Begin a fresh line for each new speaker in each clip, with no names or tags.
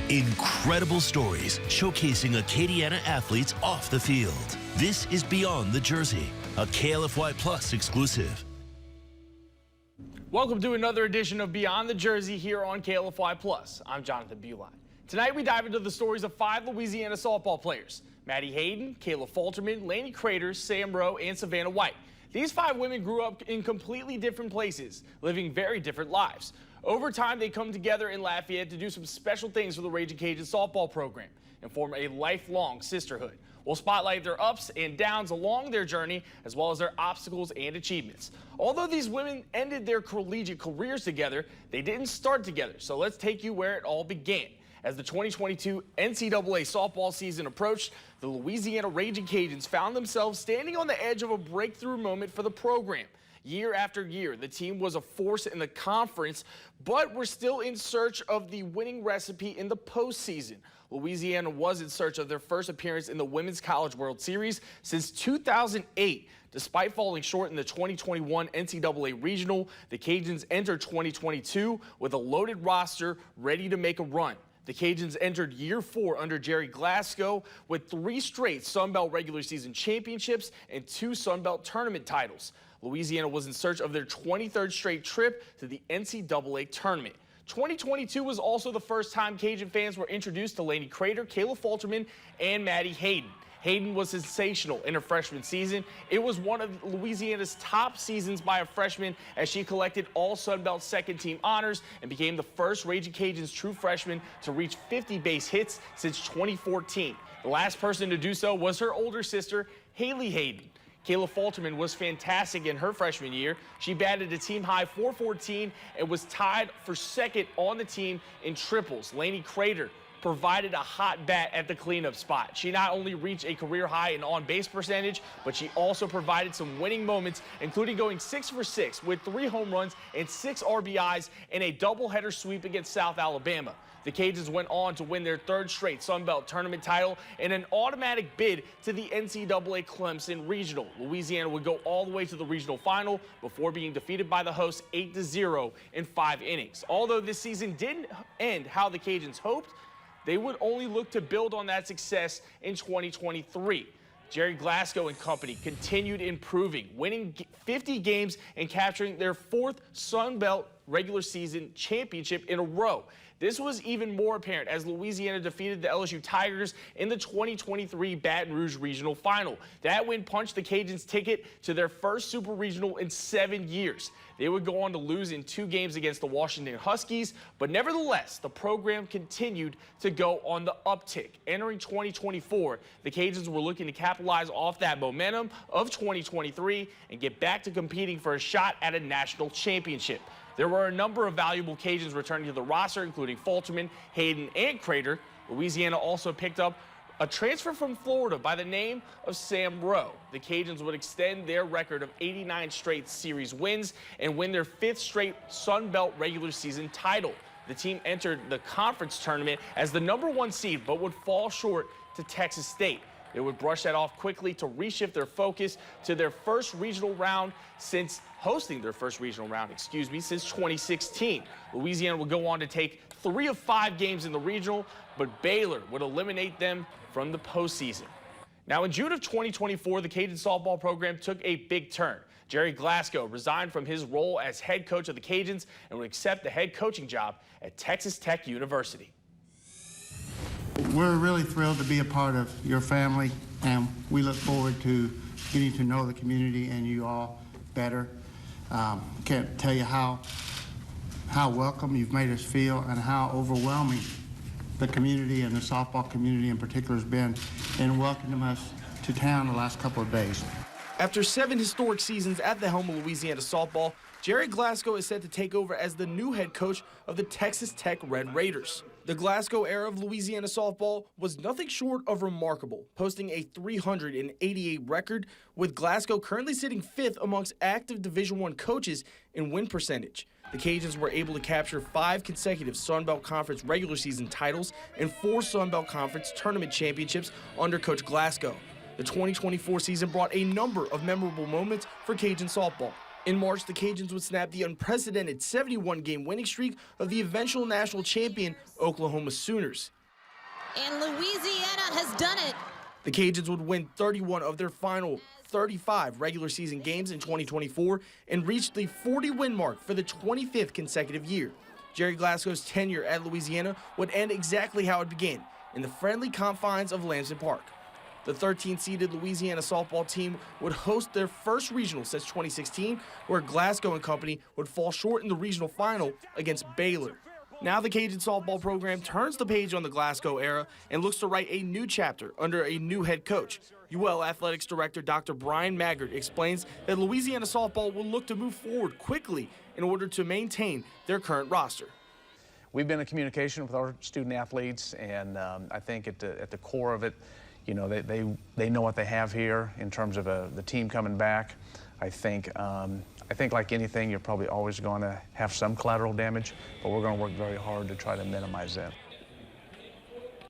Incredible stories showcasing Acadiana athletes off the field. This is Beyond the Jersey, a KLFY Plus exclusive.
Welcome to another edition of Beyond the Jersey here on KLFY Plus. I'm Jonathan Bulot. Tonight we dive into the stories of 5 Louisiana softball players: Maddie Hayden, Kayla Falterman, Lainey Craters, Sam Rowe, and Savannah White. These 5 women grew up in completely different places, living very different lives. Over time, they come together in Lafayette to do some special things for the Ragin' Cajuns softball program and form a lifelong sisterhood. We'll spotlight their ups and downs along their journey, as well as their obstacles and achievements. Although these women ended their collegiate careers together, they didn't start together. So let's take you where it all began. As the 2022 NCAA softball season approached, the Louisiana Ragin' Cajuns found themselves standing on the edge of a breakthrough moment for the program. Year after year, the team was a force in the conference, but we're still in search of the winning recipe in the postseason. Louisiana was in search of their first appearance in the Women's College World Series since 2008. Despite falling short in the 2021 NCAA Regional, the Cajuns entered 2022 with a loaded roster ready to make a run. The Cajuns entered year 4 under Jerry Glasgow with 3 straight Sun Belt regular season championships and 2 Sun Belt tournament titles. Louisiana was in search of their 23rd straight trip to the NCAA tournament. 2022 was also the first time Cajun fans were introduced to Lainey Crater, Kayla Falterman, and Maddie Hayden. Hayden was sensational in her freshman season. It was one of Louisiana's top seasons by a freshman, as she collected all Sun Belt second team honors and became the first Ragin' Cajuns true freshman to reach 50 base hits since 2014. The last person to do so was her older sister, Haley Hayden. Kayla Falterman was fantastic in her freshman year. She batted a team-high .414 and was tied for second on the team in triples. Lainey Crater provided a hot bat at the cleanup spot. She not only reached a career high in on-base percentage, but she also provided some winning moments, including going 6 for 6 with 3 home runs and 6 RBIs in a doubleheader sweep against South Alabama. The Cajuns went on to win their 3rd straight Sun Belt tournament title and an automatic bid to the NCAA Clemson Regional. Louisiana would go all the way to the regional final before being defeated by the hosts 8-0 in 5 innings. Although this season didn't end how the Cajuns hoped, they would only look to build on that success in 2023. Jerry Glasgow and company continued improving, winning 50 games and capturing their 4th Sun Belt regular season championship in a row. This was even more apparent as Louisiana defeated the LSU Tigers in the 2023 Baton Rouge Regional Final. That win punched the Cajuns' ticket to their first Super Regional in 7 years. They would go on to lose in 2 games against the Washington Huskies, but nevertheless, the program continued to go on the uptick. Entering 2024, the Cajuns were looking to capitalize off that momentum of 2023 and get back to competing for a shot at a national championship. There were a number of valuable Cajuns returning to the roster, including Falterman, Hayden, and Crater. Louisiana also picked up a transfer from Florida by the name of Sam Rowe. The Cajuns would extend their record of 89 straight series wins and win their 5th straight Sun Belt regular season title. The team entered the conference tournament as the #1 seed, but would fall short to Texas State. They would brush that off quickly to reshift their focus to their first regional round since hosting their first regional round, since 2016. Louisiana would go on to take 3 of 5 games in the regional, but Baylor would eliminate them from the postseason. Now, in June of 2024, the Cajun softball program took a big turn. Jerry Glasgow resigned from his role as head coach of the Cajuns and would accept the head coaching job at Texas Tech University.
We're really thrilled to be a part of your family, and we look forward to getting to know the community and you all better. Can't tell you how welcome you've made us feel and how overwhelming the community and the softball community in particular has been in welcoming us to town the last couple of days.
After 7 historic seasons at the helm of Louisiana softball, Jerry Glasgow is set to take over as the new head coach of the Texas Tech Red Raiders. The Glasgow era of Louisiana softball was nothing short of remarkable, posting a 388 record, with Glasgow currently sitting 5th amongst active Division I coaches in win percentage. The Cajuns were able to capture 5 consecutive Sun Belt Conference regular season titles and 4 Sun Belt Conference tournament championships under Coach Glasgow. The 2024 season brought a number of memorable moments for Cajun softball. In March, the Cajuns would snap the unprecedented 71-game winning streak of the eventual national champion Oklahoma Sooners.
and Louisiana has done it.
The Cajuns would win 31 of their final 35 regular season games in 2024 and reach the 40-win mark for the 25th consecutive year. Jerry Glasgow's tenure at Louisiana would end exactly how it began, in the friendly confines of Lamson Park. The 13th-seeded Louisiana softball team would host their first regional since 2016, where Glasgow and company would fall short in the regional final against Baylor. Now the Cajun softball program turns the page on the Glasgow era and looks to write a new chapter under a new head coach. UL Athletics Director Dr. Brian Maggard explains that Louisiana softball will look to move forward quickly in order to maintain their current roster.
We've been in communication with our student athletes, and I think at the core of it, you know, they know what they have here in terms of the team coming back. I think like anything, you're probably always going to have some collateral damage, but we're going to work very hard to try to minimize that.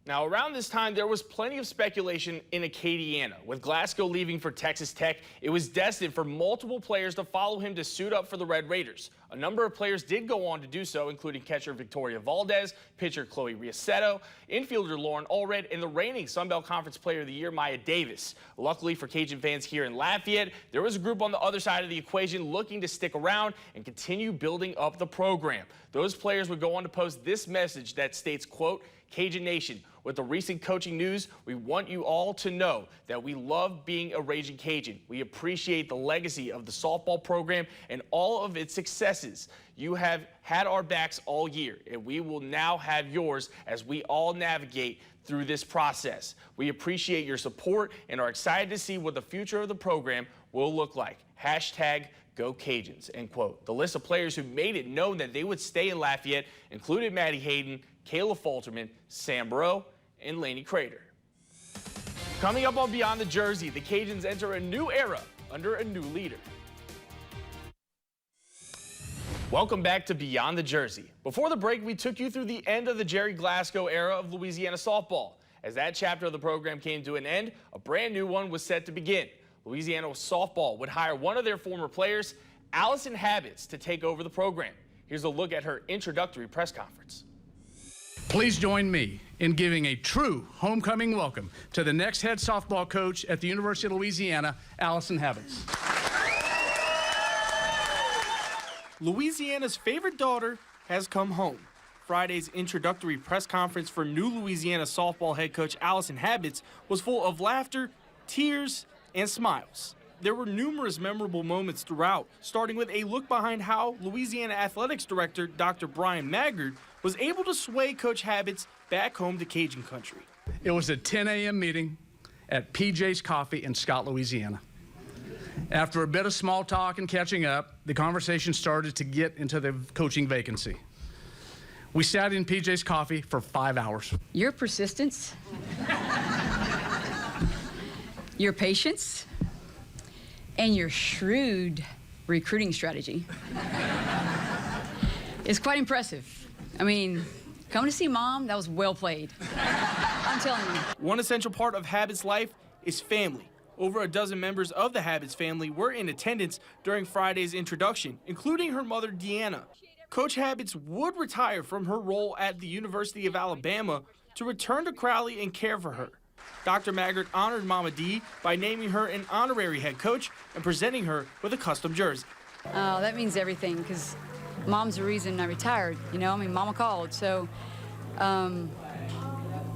Now, around this time, there was plenty of speculation in Acadiana. With Glasgow leaving for Texas Tech, it was destined for multiple players to follow him to suit up for the Red Raiders. A number of players did go on to do so, including catcher Victoria Valdez, pitcher Chloe Riasetto, infielder Lauren Allred, and the reigning Sun Belt Conference Player of the Year, Maya Davis. Luckily for Cajun fans here in Lafayette, there was a group on the other side of the equation looking to stick around and continue building up the program. Those players would go on to post this message that states, quote, "Cajun Nation, with the recent coaching news, we want you all to know that we love being a Raging Cajun. We appreciate the legacy of the softball program and all of its successes. You have had our backs all year, and we will now have yours as we all navigate through this process. We appreciate your support and are excited to see what the future of the program will look like. Hashtag Go Cajuns," end quote. The list of players who made it known that they would stay in Lafayette included Maddie Hayden, Kayla Falterman, Sam Breaux, and Lainey Crater. Coming up on Beyond the Jersey, the Cajuns enter a new era under a new leader. Welcome back to Beyond the Jersey. Before the break, we took you through the end of the Jerry Glasgow era of Louisiana softball. As that chapter of the program came to an end, a brand new one was set to begin. Louisiana softball would hire one of their former players, Allison Habits, to take over the program. Here's a look at her introductory press conference.
Please join me in giving a true homecoming welcome to the next head softball coach at the University of Louisiana, Allison Habits.
Louisiana's favorite daughter has come home. Friday's introductory press conference for new Louisiana softball head coach Allison Habits was full of laughter, tears, and smiles. There were numerous memorable moments throughout, starting with a look behind how Louisiana Athletics Director Dr. Brian Maggard was able to sway Coach Habits back home to Cajun country.
It was a 10 a.m. meeting at PJ's Coffee in Scott, Louisiana. After a bit of small talk and catching up, the conversation started to get into the coaching vacancy. We sat in PJ's Coffee for 5 hours.
Your persistence, your patience, and your shrewd recruiting strategy is quite impressive. I mean, coming to see Mom, that was well played. I'm telling you.
One essential part of Habits' life is family. Over a dozen members of the Habits family were in attendance during Friday's introduction, including her mother, Deanna. Coach Habits would retire from her role at the University of Alabama to return to Crowley and care for her. Dr. Maggard honored Mama D by naming her an honorary head coach and presenting her with a custom jersey.
Oh, that means everything, because Mom's the reason I retired, you know? I mean, Mama called, so, and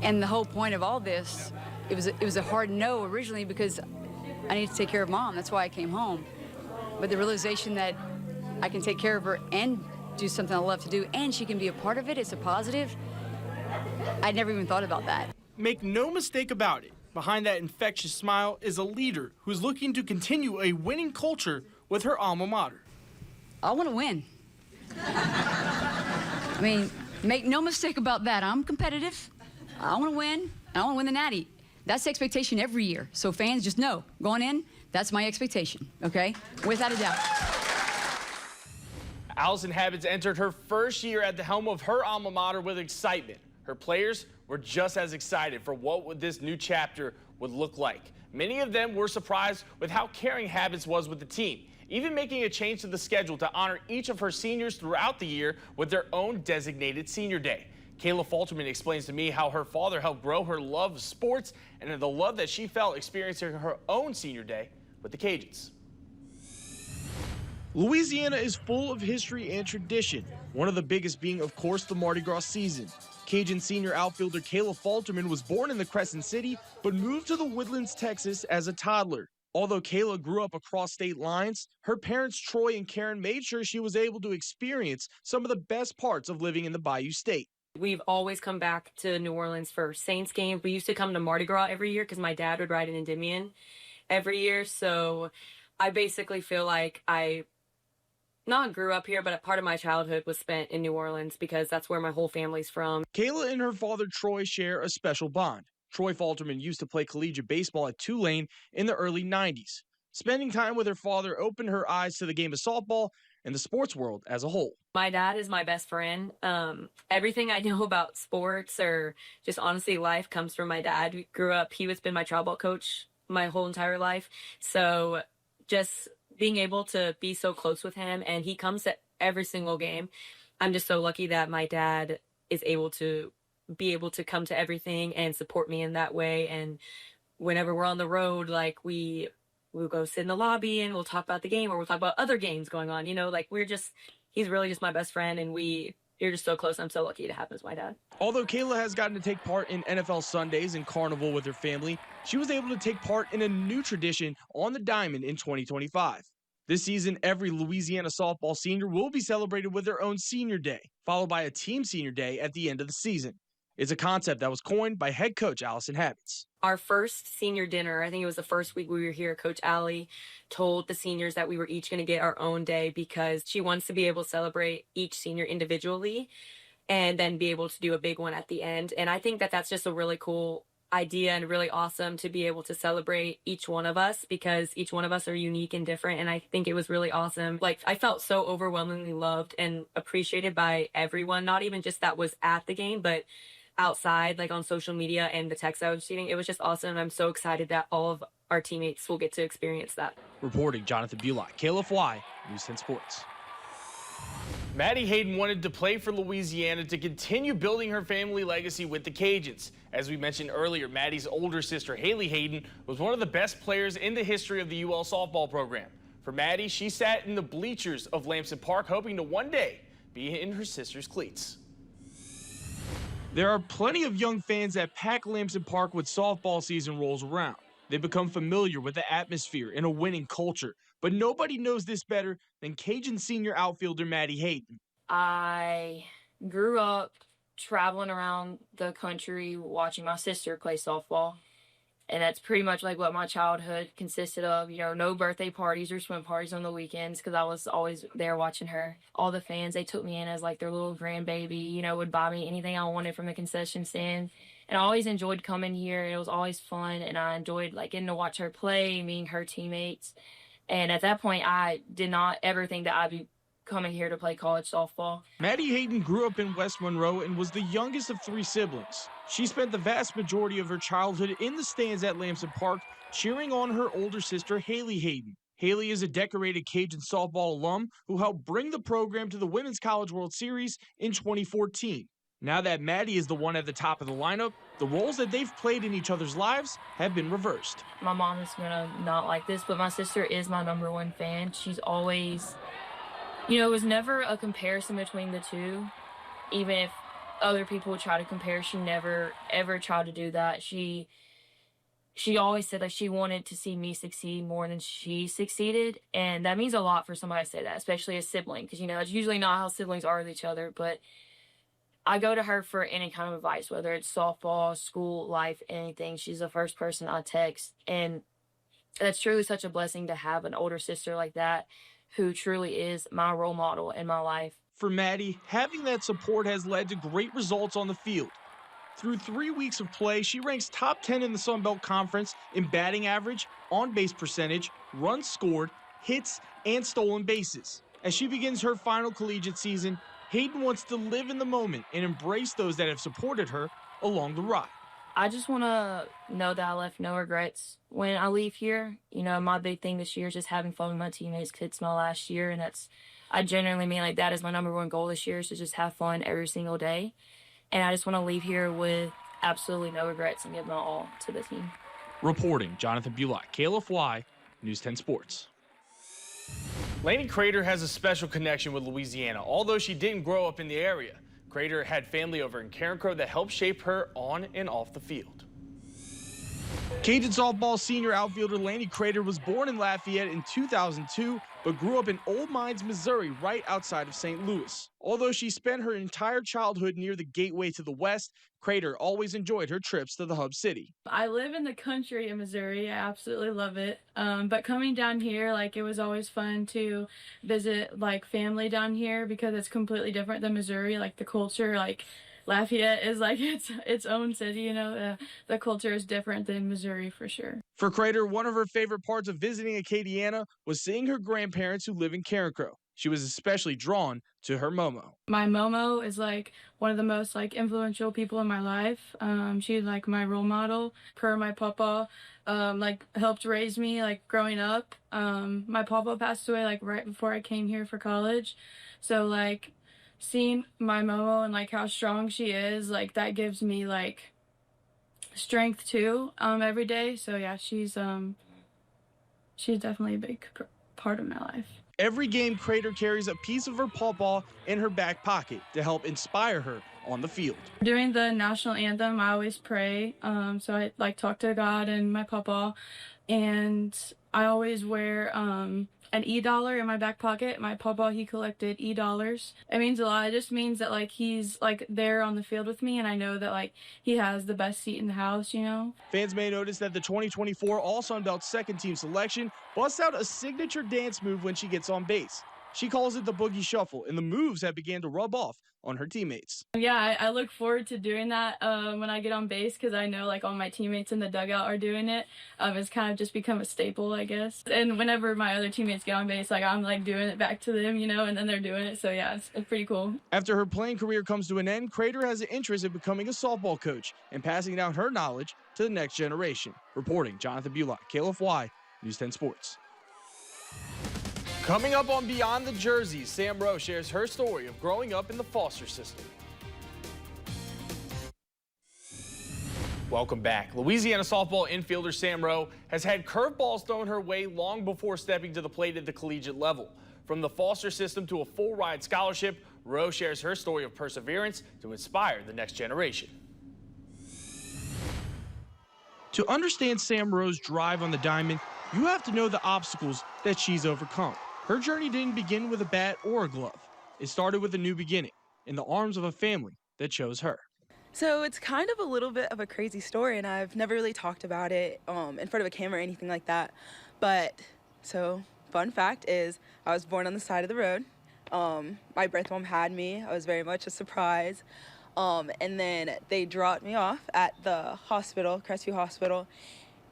the whole point of all this, it was a hard no originally because I needed to take care of Mom. That's why I came home. But the realization that I can take care of her and do something I love to do, and she can be a part of it, it's a positive. I never even thought about that.
Make no mistake about it, behind that infectious smile is a leader who's looking to continue a winning culture with her alma mater.
I want to win. I mean, make no mistake about that. I'm competitive. I want to win, and I want to win the Natty. That's the expectation every year. So fans, just know, going in, that's my expectation, okay? Without a doubt.
Allison Habits entered her first year at the helm of her alma mater with excitement. Her players were just as excited for what this new chapter would look like. Many of them were surprised with how caring Habits was with the team, even making a change to the schedule to honor each of her seniors throughout the year with their own designated senior day. Kayla Falterman explains to me how her father helped grow her love of sports and the love that she felt experiencing her own senior day with the Cajuns.
Louisiana is full of history and tradition, one of the biggest being, of course, the Mardi Gras season. Cajun senior outfielder Kayla Falterman was born in the Crescent City, but moved to the Woodlands, Texas as a toddler. Although Kayla grew up across state lines, her parents Troy and Karen made sure she was able to experience some of the best parts of living in the Bayou State.
We've always come back to New Orleans for Saints games. We used to come to Mardi Gras every year because my dad would ride an Endymion every year. So I basically feel like I not grew up here, but a part of my childhood was spent in New Orleans because that's where my whole family's from.
Kayla and her father Troy share a special bond. Troy Falterman used to play collegiate baseball at Tulane in the early 90s. Spending time with her father opened her eyes to the game of softball and the sports world as a whole.
My dad is my best friend. Everything I know about sports or just honestly life comes from my dad. We grew up, he was been my travel coach my whole entire life. So just being able to be so close with him, and he comes to every single game. I'm just so lucky that my dad is able to come to everything and support me in that way. And whenever we're on the road, like we'll go sit in the lobby and we'll talk about the game, or we'll talk about other games going on. You know, like he's really just my best friend, and you're just so close. I'm so lucky to have him as my dad.
Although Kayla has gotten to take part in NFL Sundays and Carnival with her family, she was able to take part in a new tradition on the Diamond in 2025. This season, every Louisiana softball senior will be celebrated with their own senior day, followed by a team senior day at the end of the season. It's a concept that was coined by head coach Allison Habits.
Our first senior dinner, I think it was the first week we were here, Coach Allie told the seniors that we were each going to get our own day because she wants to be able to celebrate each senior individually and then be able to do a big one at the end. And I think that that's just a really cool idea and really awesome to be able to celebrate each one of us because each one of us are unique and different. And I think it was really awesome. Like, I felt so overwhelmingly loved and appreciated by everyone, not even just that was at the game, but outside, like on social media and the text I was receiving. It was just awesome. I'm so excited that all of our teammates will get to experience that.
Reporting, Jonathan Bullock, KLFY, News 10 Sports.
Maddie Hayden wanted to play for Louisiana to continue building her family legacy with the Cajuns. As we mentioned earlier, Maddie's older sister, Haley Hayden, was one of the best players in the history of the UL softball program. For Maddie, she sat in the bleachers of Lamson Park, hoping to one day be in her sister's cleats.
There are plenty of young fans that pack Lamson Park when softball season rolls around. They become familiar with the atmosphere and a winning culture, but nobody knows this better than Cajun senior outfielder Maddie Hayden.
I grew up traveling around the country watching my sister play softball, and that's pretty much like what my childhood consisted of. You know, no birthday parties or swim parties on the weekends because I was always there watching her. All the fans, they took me in as like their little grandbaby, you know, would buy me anything I wanted from the concession stand. And I always enjoyed coming here. It was always fun, and I enjoyed like getting to watch her play, meeting her teammates. And at that point, I did not ever think that I'd be coming here to play college softball.
Maddie Hayden grew up in West Monroe and was the youngest of 3 siblings. She spent the vast majority of her childhood in the stands at Lamson Park, cheering on her older sister, Haley Hayden. Haley is a decorated Cajun softball alum who helped bring the program to the Women's College World Series in 2014. Now that Maddie is the one at the top of the lineup, the roles that they've played in each other's lives have been reversed.
My mom is gonna not like this, but my sister is my #1 fan. She's always, you know, it was never a comparison between the two. Even if other people would try to compare, she never, ever tried to do that. She always said that she wanted to see me succeed more than she succeeded. And that means a lot for somebody to say that, especially a sibling, because, you know, it's usually not how siblings are with each other. But I go to her for any kind of advice, whether it's softball, school, life, anything. She's the first person I text. And that's truly such a blessing to have an older sister like that who truly is my role model in my life.
For Maddie, having that support has led to great results on the field. Through 3 weeks of play, she ranks top 10 in the Sun Belt Conference in batting average, on-base percentage, runs scored, hits, and stolen bases. As she begins her final collegiate season, Hayden wants to live in the moment and embrace those that have supported her along the ride.
I just want to know that I left no regrets when I leave here. You know, my big thing this year is just having fun with my teammates because it's my last year, and I genuinely mean like that is my #1 goal this year is to just have fun every single day. and I just want to leave here with absolutely no regrets and give my all to the team.
Reporting, Jonathan Bullock, KLFY, News 10 Sports.
Lainey Crater has a special connection with Louisiana, although she didn't grow up in the area. Crater had family over in Carencro that helped shape her on and off the field.
Cajun softball senior outfielder Lainey Crater was born in Lafayette in 2002, but grew up in Old Mines, Missouri, right outside of St. Louis. Although she spent her entire childhood near the gateway to the west, Crater always enjoyed her trips to the hub city.
I live in the country in Missouri. I absolutely love it. But coming down here, like, it was always fun to visit, like, family down here because it's completely different than Missouri. Like, the culture, like, Lafayette is like its own city, you know. The culture is different than Missouri for sure.
For Crater, one of her favorite parts of visiting Acadiana was seeing her grandparents who live in Carencro. She was especially drawn to her Momo.
My Momo is like one of the most like influential people in my life. She's like my role model. Per my papa, like helped raise me like growing up. My papa passed away like right before I came here for college, so like seeing my Momo and like how strong she is, like that gives me like strength too every day. So yeah, she's definitely a big part of my life.
Every game, Crater carries a piece of her pawpaw in her back pocket to help inspire her on the field.
During the national anthem, I always pray. So I like talk to God and my pawpaw, and I always wear an $E in my back pocket. My papa, he collected $E. It means a lot. It just means that like he's like there on the field with me, and I know that like he has the best seat in the house, you know.
Fans may notice that the 2024 All-Sun Belt second team selection busts out a signature dance move when she gets on base. She calls it the Boogie Shuffle, and the moves have began to rub off on her teammates.
Yeah, I look forward to doing that when I get on base because I know like all my teammates in the dugout are doing it. It's kind of just become a staple, I guess. And whenever my other teammates get on base, like I'm like doing it back to them, you know, and then they're doing it. So yeah, it's pretty cool.
After her playing career comes to an end, Crater has an interest in becoming a softball coach and passing down her knowledge to the next generation. Reporting, Jonathan Bullock, KLFY, News 10 Sports.
Coming up on Beyond the Jerseys, Sam Rowe shares her story of growing up in the foster system. Welcome back. Louisiana softball infielder Sam Rowe has had curveballs thrown her way long before stepping to the plate at the collegiate level. From the foster system to a full-ride scholarship, Rowe shares her story of perseverance to inspire the next generation.
To understand Sam Rowe's drive on the diamond, you have to know the obstacles that she's overcome. Her journey didn't begin with a bat or a glove. It started with a new beginning in the arms of a family that chose her.
So it's kind of a little bit of a crazy story, and I've never really talked about it in front of a camera or anything like that. But so fun fact is I was born on the side of the road. My birth mom had me. I was very much a surprise. And then they dropped me off at the hospital, Crestview Hospital.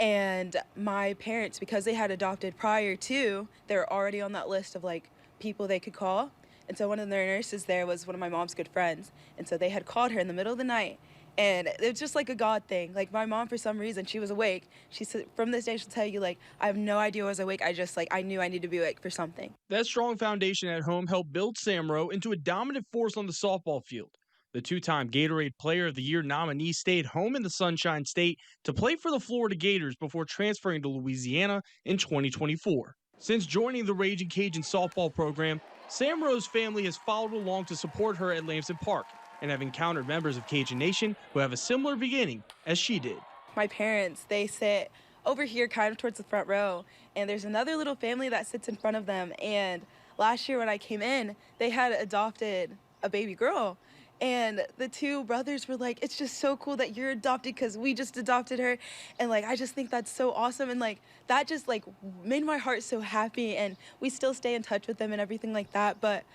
And my parents, because they had adopted prior to, they were already on that list of like people they could call. And so one of their nurses there was one of my mom's good friends. And so they had called her in the middle of the night. And it was just like a God thing. Like my mom, for some reason, she was awake. She said, from this day, she'll tell you, like, I have no idea I was awake. I knew I needed to be awake for something.
That strong foundation at home helped build Sam Rowe into a dominant force on the softball field. The two-time Gatorade Player of the Year nominee stayed home in the Sunshine State to play for the Florida Gators before transferring to Louisiana in 2024. Since joining the Raging Cajun softball program, Sam Rowe's family has followed along to support her at Lamson Park and have encountered members of Cajun Nation who have a similar beginning as she did.
My parents, they sit over here kind of towards the front row, and there's another little family that sits in front of them. And last year when I came in, they had adopted a baby girl. And the two brothers were like, it's just so cool that you're adopted because we just adopted her. And like, I just think that's so awesome. And like, that just like made my heart so happy. And we still stay in touch with them and everything like that. But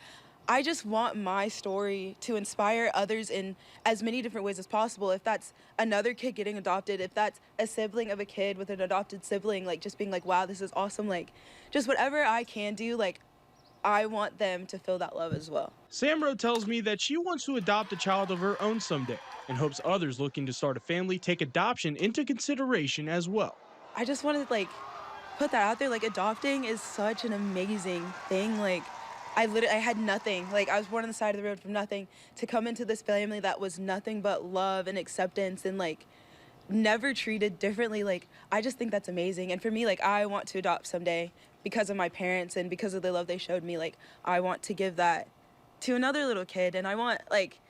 I just want my story to inspire others in as many different ways as possible. If that's another kid getting adopted, if that's a sibling of a kid with an adopted sibling, like just being like, wow, this is awesome. Like just whatever I can do, like I want them to feel that love as well.
Sam Rowe tells me that she wants to adopt a child of her own someday and hopes others looking to start a family take adoption into consideration as well.
I just want to like put that out there. Like adopting is such an amazing thing. Like I had nothing. Like, I was born on the side of the road from nothing. To come into this family that was nothing but love and acceptance and, like, never treated differently, like, I just think that's amazing. And for me, like, I want to adopt someday because of my parents and because of the love they showed me. Like, I want to give that to another little kid, and I want, like,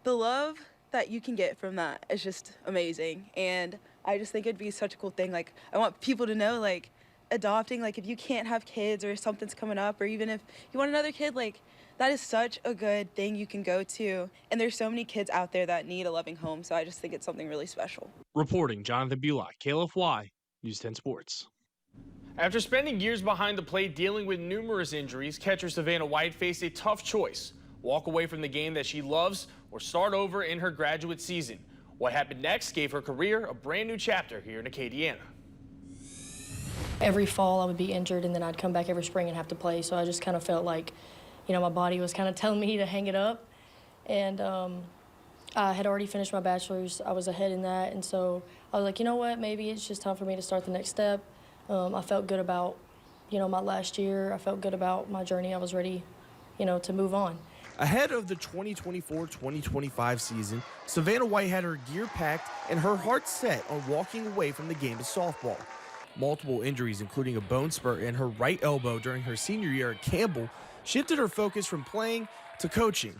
the love that you can get from that is just amazing. And I just think it'd be such a cool thing. Like, I want people to know, like, adopting, like, if you can't have kids or something's coming up, or even if you want another kid, like, that is such a good thing you can go to. And there's so many kids out there that need a loving home, so I just think it's something really special.
Reporting, Jonathan Bullock, KLFY, News 10 Sports.
After spending years behind the plate dealing with numerous injuries, catcher Savannah White faced a tough choice: walk away from the game that she loves or start over in her graduate season. What happened next gave her career a brand new chapter here in Acadiana.
Every fall I would be injured, and then I'd come back every spring and have to play. So I just kind of felt like, you know, my body was kind of telling me to hang it up. And I had already finished my bachelor's. I was ahead in that. And so I was like, you know what, maybe it's just time for me to start the next step. I felt good about, you know, my last year. I felt good about my journey. I was ready, you know, to move on.
Ahead of the 2024-2025 season, Savannah White had her gear packed and her heart set on walking away from the game of softball. Multiple injuries, including a bone spur in her right elbow during her senior year at Campbell, shifted her focus from playing to coaching.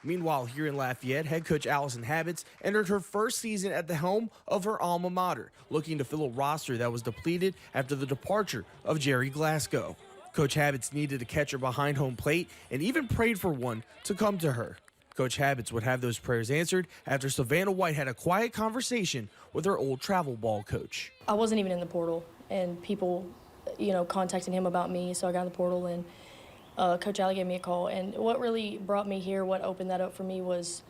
Meanwhile, here in Lafayette, head coach Allison Habits entered her first season at the helm of her alma mater, looking to fill a roster that was depleted after the departure of Jerry Glasgow. Coach Habits needed a catcher behind home plate and even prayed for one to come to her. Coach Habits would have those prayers answered after Savannah White had a quiet conversation with her old travel ball coach.
I wasn't even in the portal, and people, you know, contacting him about me, so I got in the portal, and Coach Allie gave me a call. And what really brought me here, what opened that up for me, was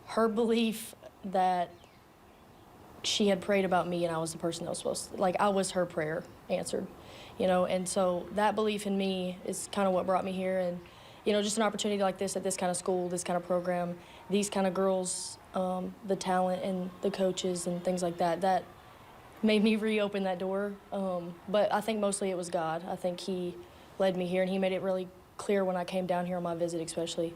her belief that she had prayed about me and I was the person that was supposed to, like, I was her prayer answered, you know. And so that belief in me is kind of what brought me here. And, you know, just an opportunity like this at this kind of school, this kind of program, these kind of girls, the talent and the coaches and things like that, that made me reopen that door. But I think mostly it was God. I think he led me here, and he made it really clear when I came down here on my visit especially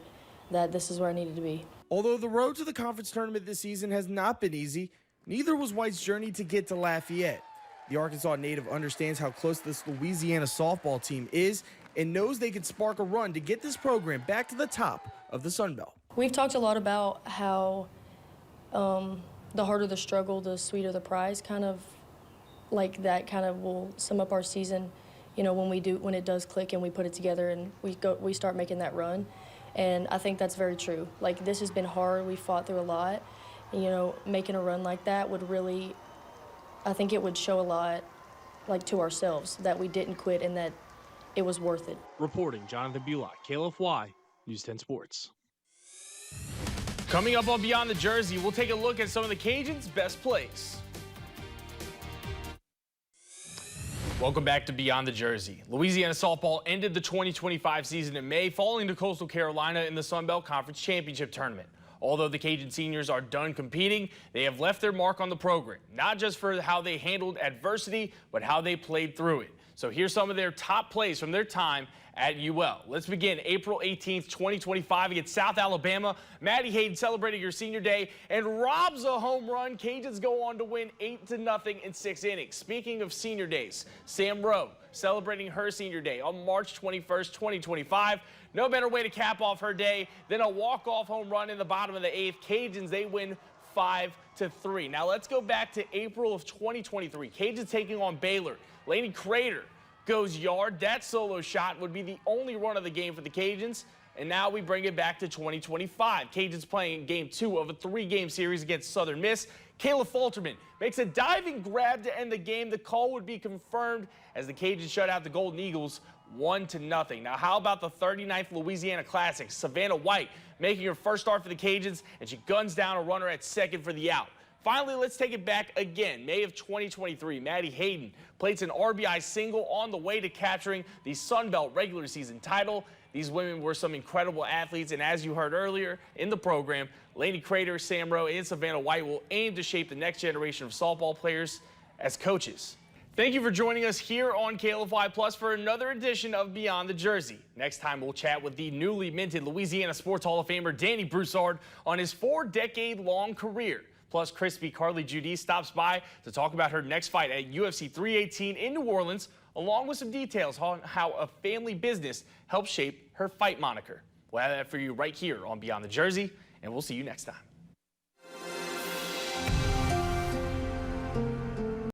that this is where I needed to be.
Although the road to the conference tournament this season has not been easy, neither was White's journey to get to Lafayette. The Arkansas native understands how close this Louisiana softball team is and knows they can spark a run to get this program back to the top of the Sun Belt.
We've talked a lot about how the harder the struggle, the sweeter the prize, kind of like that kind of will sum up our season, you know, when it does click and we put it together and we start making that run. And I think that's very true. Like, this has been hard. We fought through a lot. And, you know, making a run like that would really, I think it would show a lot, like, to ourselves that we didn't quit and that it was worth it.
Reporting, Jonathan Bullock, KLFY, News 10 Sports.
Coming up on Beyond the Jersey, we'll take a look at some of the Cajuns' best plays. Welcome back to Beyond the Jersey. Louisiana softball ended the 2025 season in May, falling to Coastal Carolina in the Sun Belt Conference Championship Tournament. Although the Cajun seniors are done competing, they have left their mark on the program, not just for how they handled adversity, but how they played through it. So here's some of their top plays from their time at UL. Let's begin April 18th, 2025 against South Alabama. Maddie Hayden celebrating her senior day and robs a home run. Cajuns go on to win 8-0 in 6 innings. Speaking of senior days, Sam Rowe celebrating her senior day on March 21st, 2025. No better way to cap off her day than a walk-off home run in the bottom of the 8th. Cajuns, they win 5-3. Now let's go back to April of 2023. Cajuns taking on Baylor. Laney Crater goes yard. That solo shot would be the only run of the game for the Cajuns. And now we bring it back to 2025. Cajuns playing game 2 of a 3-game series against Southern Miss. Kayla Falterman makes a diving grab to end the game. The call would be confirmed as the Cajuns shut out the Golden Eagles 1-0. Now, how about the 39th Louisiana Classic? Savannah White making her first start for the Cajuns, and she guns down a runner at second for the out. Finally, let's take it back again. May of 2023, Maddie Hayden plates an RBI single on the way to capturing the Sun Belt regular season title. These women were some incredible athletes, and as you heard earlier in the program, Laney Crater, Sam Rowe, and Savannah White will aim to shape the next generation of softball players as coaches. Thank you for joining us here on KLFY Plus for another edition of Beyond the Jersey. Next time, we'll chat with the newly minted Louisiana Sports Hall of Famer Danny Broussard on his 4-decade-long career. Plus, Crispy Carly Judy stops by to talk about her next fight at UFC 318 in New Orleans, along with some details on how a family business helped shape her fight moniker. We'll have that for you right here on Beyond the Jersey, and we'll see you next time.